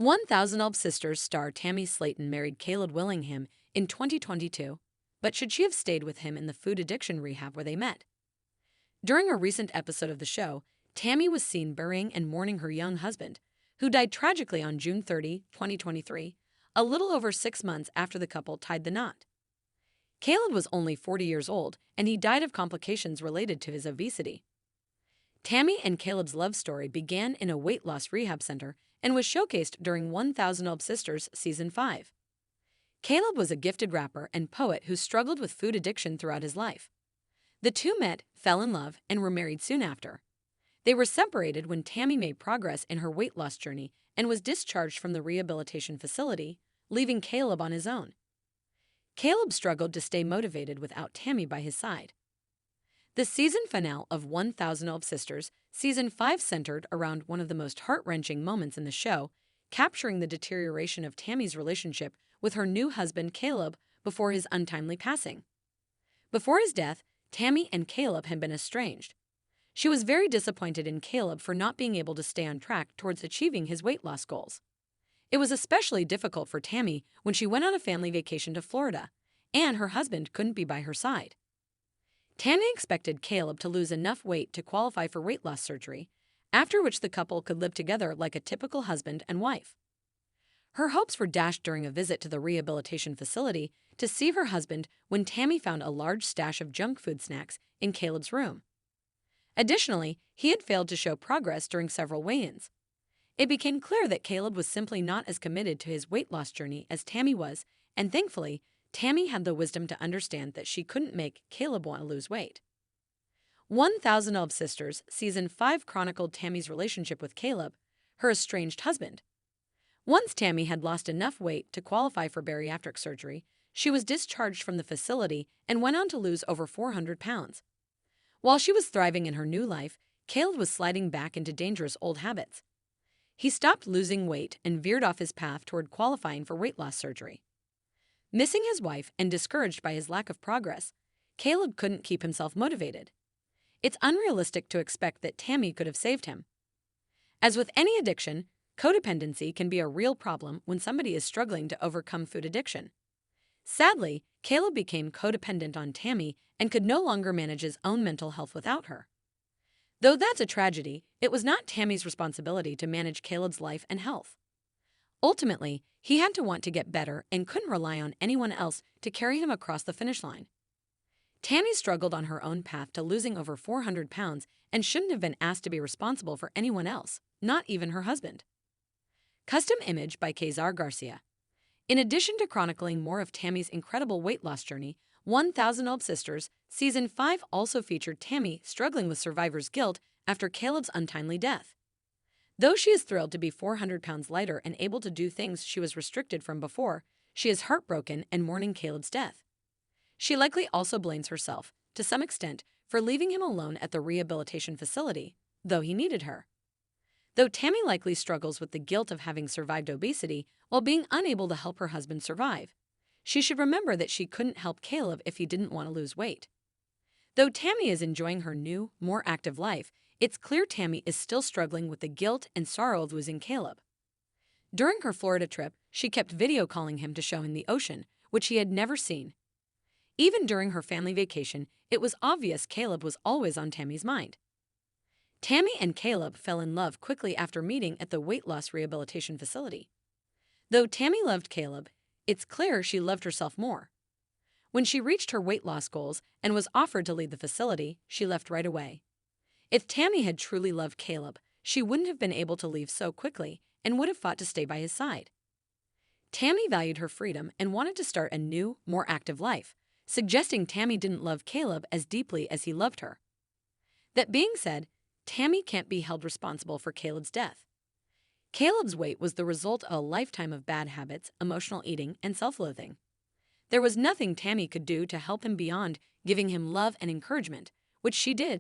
1,000 Elf Sisters star Tammy Slayton married Caleb Willingham in 2022, but should she have stayed with him in the food addiction rehab where they met? During a recent episode of the show, Tammy was seen burying and mourning her young husband, who died tragically on June 30, 2023, a little over 6 months after the couple tied the knot. Caleb was only 40 years old, and he died of complications related to his obesity. Tammy and Caleb's love story began in a weight loss rehab center and was showcased during 1,000 Elf Sisters Season 5. Caleb was a gifted rapper and poet who struggled with food addiction throughout his life. The two met, fell in love, and were married soon after. They were separated when Tammy made progress in her weight loss journey and was discharged from the rehabilitation facility, leaving Caleb on his own. Caleb struggled to stay motivated without Tammy by his side. The season finale of 1,000 Elf Sisters, Season 5 centered around one of the most heart-wrenching moments in the show, capturing the deterioration of Tammy's relationship with her new husband Caleb before his untimely passing. Before his death, Tammy and Caleb had been estranged. She was very disappointed in Caleb for not being able to stay on track towards achieving his weight loss goals. It was especially difficult for Tammy when she went on a family vacation to Florida, and her husband couldn't be by her side. Tammy expected Caleb to lose enough weight to qualify for weight loss surgery, after which the couple could live together like a typical husband and wife. Her hopes were dashed during a visit to the rehabilitation facility to see her husband when Tammy found a large stash of junk food snacks in Caleb's room. Additionally, he had failed to show progress during several weigh-ins. It became clear that Caleb was simply not as committed to his weight loss journey as Tammy was, and thankfully, Tammy had the wisdom to understand that she couldn't make Caleb want to lose weight. 1,000 Elf Sisters Season 5 chronicled Tammy's relationship with Caleb, her estranged husband. Once Tammy had lost enough weight to qualify for bariatric surgery, she was discharged from the facility and went on to lose over 400 pounds. While she was thriving in her new life, Caleb was sliding back into dangerous old habits. He stopped losing weight and veered off his path toward qualifying for weight loss surgery. Missing his wife and discouraged by his lack of progress, Caleb couldn't keep himself motivated. It's unrealistic to expect that Tammy could have saved him. As with any addiction, codependency can be a real problem when somebody is struggling to overcome food addiction. Sadly, Caleb became codependent on Tammy and could no longer manage his own mental health without her. Though that's a tragedy, it was not Tammy's responsibility to manage Caleb's life and health. Ultimately, he had to want to get better and couldn't rely on anyone else to carry him across the finish line. Tammy struggled on her own path to losing over 400 pounds and shouldn't have been asked to be responsible for anyone else, not even her husband. Custom image by Kezar Garcia. In addition to chronicling more of Tammy's incredible weight loss journey, 1,000 Elf Sisters Season 5 also featured Tammy struggling with survivor's guilt after Caleb's untimely death. Though she is thrilled to be 400 pounds lighter and able to do things she was restricted from before, she is heartbroken and mourning Caleb's death. She likely also blames herself, to some extent, for leaving him alone at the rehabilitation facility, though he needed her. Though Tammy likely struggles with the guilt of having survived obesity while being unable to help her husband survive, she should remember that she couldn't help Caleb if he didn't want to lose weight. Though Tammy is enjoying her new, more active life, it's clear Tammy is still struggling with the guilt and sorrow of losing Caleb. During her Florida trip, she kept video calling him to show him the ocean, which he had never seen. Even during her family vacation, it was obvious Caleb was always on Tammy's mind. Tammy and Caleb fell in love quickly after meeting at the weight loss rehabilitation facility. Though Tammy loved Caleb, it's clear she loved herself more. When she reached her weight loss goals and was offered to lead the facility, she left right away. If Tammy had truly loved Caleb, she wouldn't have been able to leave so quickly and would have fought to stay by his side. Tammy valued her freedom and wanted to start a new, more active life, suggesting Tammy didn't love Caleb as deeply as he loved her. That being said, Tammy can't be held responsible for Caleb's death. Caleb's weight was the result of a lifetime of bad habits, emotional eating, and self-loathing. There was nothing Tammy could do to help him beyond giving him love and encouragement, which she did